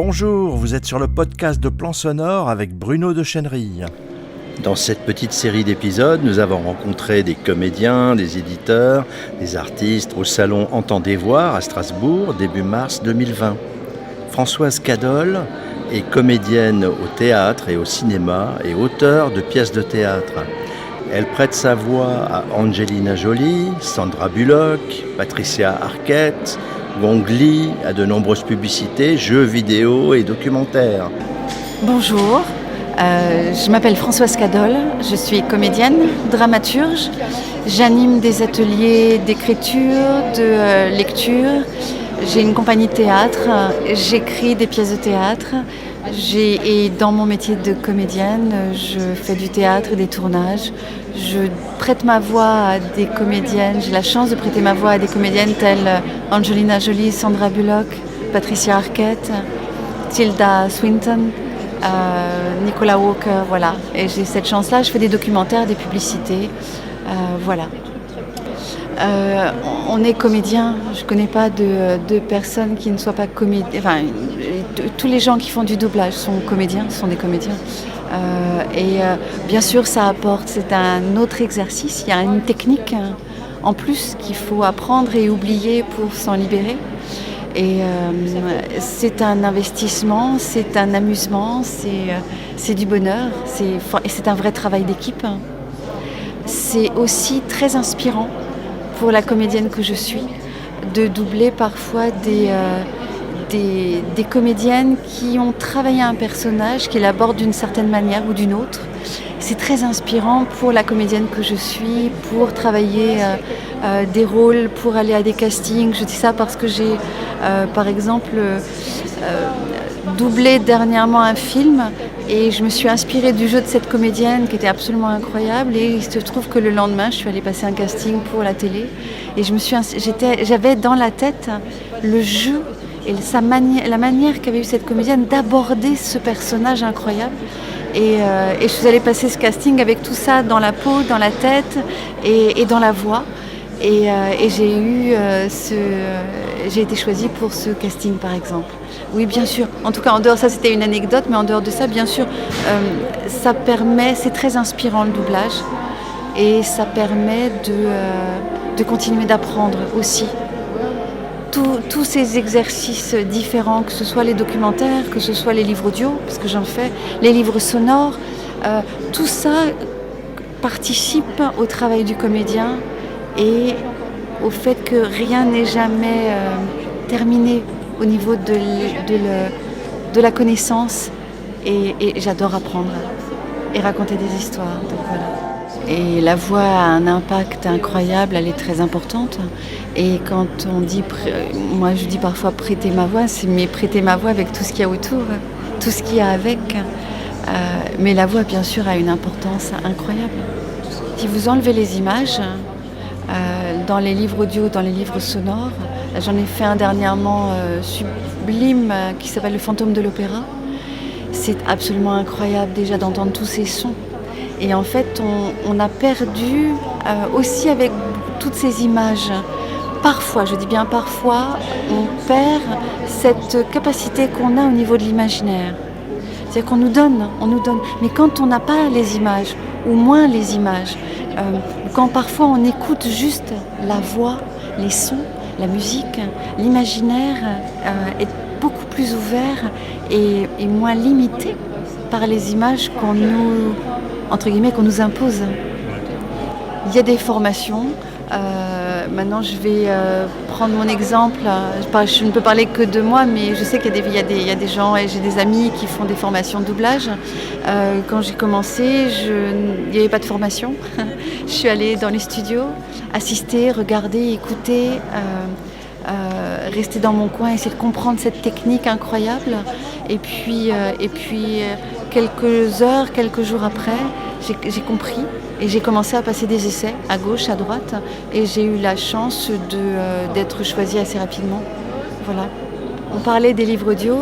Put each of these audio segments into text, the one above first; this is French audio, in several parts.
Bonjour, vous êtes sur le podcast de Plan Sonore avec Bruno de Chenerille. Dans cette petite série d'épisodes, nous avons rencontré des comédiens, des éditeurs, des artistes au salon Entendez voir à Strasbourg début mars 2020. Françoise Cadol est comédienne au théâtre et au cinéma et auteure de pièces de théâtre. Elle prête sa voix à Angelina Jolie, Sandra Bullock, Patricia Arquette, Gong Li, à de nombreuses publicités, jeux vidéo et documentaires. Bonjour, je m'appelle Françoise Cadol, je suis comédienne, dramaturge. J'anime des ateliers d'écriture, de lecture. J'ai une compagnie de théâtre, j'écris des pièces de théâtre. Et dans mon métier de comédienne, je fais du théâtre et des tournages. Je prête ma voix à des comédiennes, j'ai la chance de prêter ma voix à des comédiennes telles Angelina Jolie, Sandra Bullock, Patricia Arquette, Tilda Swinton, Nicolas Walker, voilà. Et j'ai cette chance-là, je fais des documentaires, des publicités, voilà. On est comédien, je ne connais pas de personnes qui ne soient pas comédiens. Enfin, tous les gens qui font du doublage sont des comédiens. Bien sûr, ça apporte, c'est un autre exercice, il y a une technique en plus qu'il faut apprendre et oublier pour s'en libérer. Et c'est un investissement, c'est un amusement, c'est du bonheur, et c'est un vrai travail d'équipe. C'est aussi très inspirant pour la comédienne que je suis, de doubler parfois des comédiennes qui ont travaillé un personnage, qui l'abordent d'une certaine manière ou d'une autre. C'est très inspirant pour la comédienne que je suis, pour travailler des rôles, pour aller à des castings. Je dis ça parce que j'ai, par exemple, doublé dernièrement un film et je me suis inspirée du jeu de cette comédienne qui était absolument incroyable, et il se trouve que le lendemain je suis allée passer un casting pour la télé et j'avais dans la tête le jeu et la manière qu'avait eu cette comédienne d'aborder ce personnage incroyable, et je suis allée passer ce casting avec tout ça dans la peau, dans la tête et dans la voix, et j'ai été choisie pour ce casting par exemple. Oui, bien sûr. En tout cas, en dehors, ça c'était une anecdote, mais en dehors de ça, bien sûr, ça permet, c'est très inspirant le doublage, et ça permet de continuer d'apprendre aussi. Tous ces exercices différents, que ce soit les documentaires, que ce soit les livres audio, parce que j'en fais, les livres sonores, tout ça participe au travail du comédien et au fait que rien n'est jamais terminé au niveau de la connaissance, et j'adore apprendre et raconter des histoires, donc voilà. Et la voix a un impact incroyable, elle est très importante, et quand on dit, moi je dis parfois prêter ma voix, mais prêter ma voix avec tout ce qu'il y a autour, tout ce qu'il y a avec, mais la voix bien sûr a une importance incroyable. Si vous enlevez les images, dans les livres audio, dans les livres sonores, j'en ai fait un dernièrement sublime qui s'appelle Le fantôme de l'opéra. C'est absolument incroyable déjà d'entendre tous ces sons. Et en fait, on a perdu aussi avec toutes ces images. Parfois, je dis bien parfois, on perd cette capacité qu'on a au niveau de l'imaginaire. C'est-à-dire qu'on nous donne. Mais quand on n'a pas les images, ou moins les images, quand parfois on écoute juste la voix, les sons, la musique, l'imaginaire est beaucoup plus ouvert et moins limité par les images qu'on nous impose. Il y a des formations. Maintenant, je vais prendre mon exemple. Je ne peux parler que de moi, mais je sais qu'il y a des gens, et j'ai des amis qui font des formations de doublage. Quand j'ai commencé, il n'y avait pas de formation. Je suis allée dans les studios, assister, regarder, écouter, rester dans mon coin, essayer de comprendre cette technique incroyable. Et puis quelques jours après, j'ai compris. Et j'ai commencé à passer des essais à gauche, à droite, et j'ai eu la chance d'être choisie assez rapidement. Un On parlait des livres audio.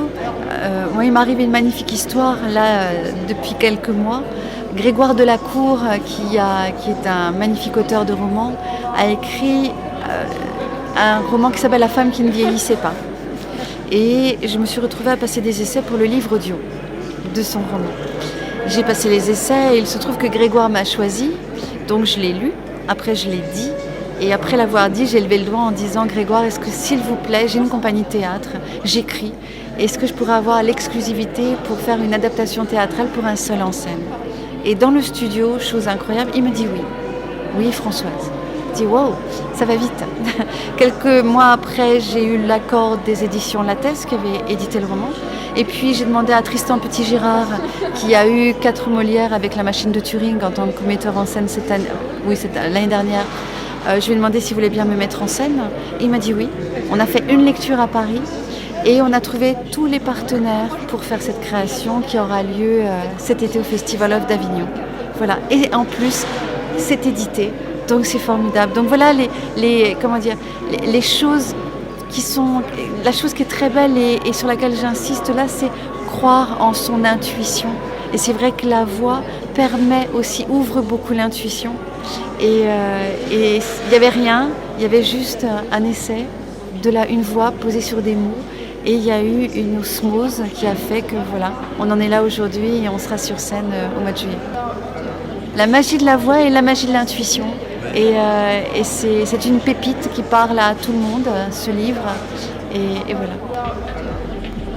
Moi, il m'arrive une magnifique histoire, là, depuis quelques mois. Grégoire Delacour, qui est un magnifique auteur de romans, a écrit un roman qui s'appelle « La femme qui ne vieillissait pas ». Et je me suis retrouvée à passer des essais pour le livre audio de son roman. J'ai passé les essais et il se trouve que Grégoire m'a choisi, donc je l'ai lu, après je l'ai dit. Et après l'avoir dit, j'ai levé le doigt en disant « Grégoire, est-ce que s'il vous plaît, j'ai une compagnie de théâtre, j'écris, est-ce que je pourrais avoir l'exclusivité pour faire une adaptation théâtrale pour un seul en scène ?» Et dans le studio, chose incroyable, il me dit oui. Oui, Françoise. Je dis wow, ça va vite. Quelques mois après, j'ai eu l'accord des éditions Lattès qui avaient édité le roman. Et puis j'ai demandé à Tristan Petit-Girard, qui a eu 4 Molières avec La Machine de Turing en tant que metteur en scène l'année dernière. Je lui ai demandé s'il voulait bien me mettre en scène. Et il m'a dit oui. On a fait une lecture à Paris et on a trouvé tous les partenaires pour faire cette création qui aura lieu cet été au Festival of d'Avignon. Voilà. Et en plus, c'est édité. Donc c'est formidable. Donc voilà les choses qui sont... La chose qui est très belle et sur laquelle j'insiste là, c'est croire en son intuition. Et c'est vrai que la voix ouvre beaucoup l'intuition. Et il n'y avait rien, il y avait juste un essai, une voix posée sur des mots. Et il y a eu une osmose qui a fait que voilà, on en est là aujourd'hui et on sera sur scène au mois de juillet. La magie de la voix et la magie de l'intuition. Et c'est une pépite qui parle à tout le monde, ce livre. Et voilà.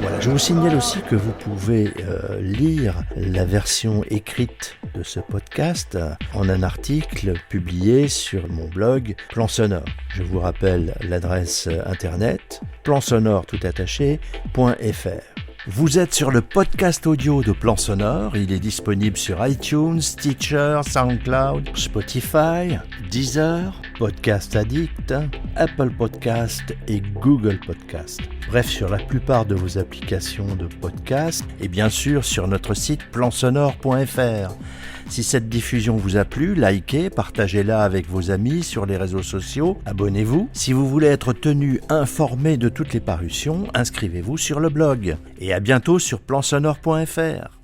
Voilà, je vous signale aussi que vous pouvez lire la version écrite de ce podcast en un article publié sur mon blog Plan Sonore. Je vous rappelle l'adresse internet plansonore.fr. Vous êtes sur le podcast audio de Plan Sonore. Il est disponible sur iTunes, Stitcher, SoundCloud, Spotify, Deezer, Podcast Addict, Apple Podcast et Google Podcast. Bref, sur la plupart de vos applications de podcast et bien sûr sur notre site plansonore.fr. Si cette diffusion vous a plu, likez, partagez-la avec vos amis sur les réseaux sociaux, abonnez-vous. Si vous voulez être tenu informé de toutes les parutions, inscrivez-vous sur le blog. Et à bientôt sur plansonore.fr.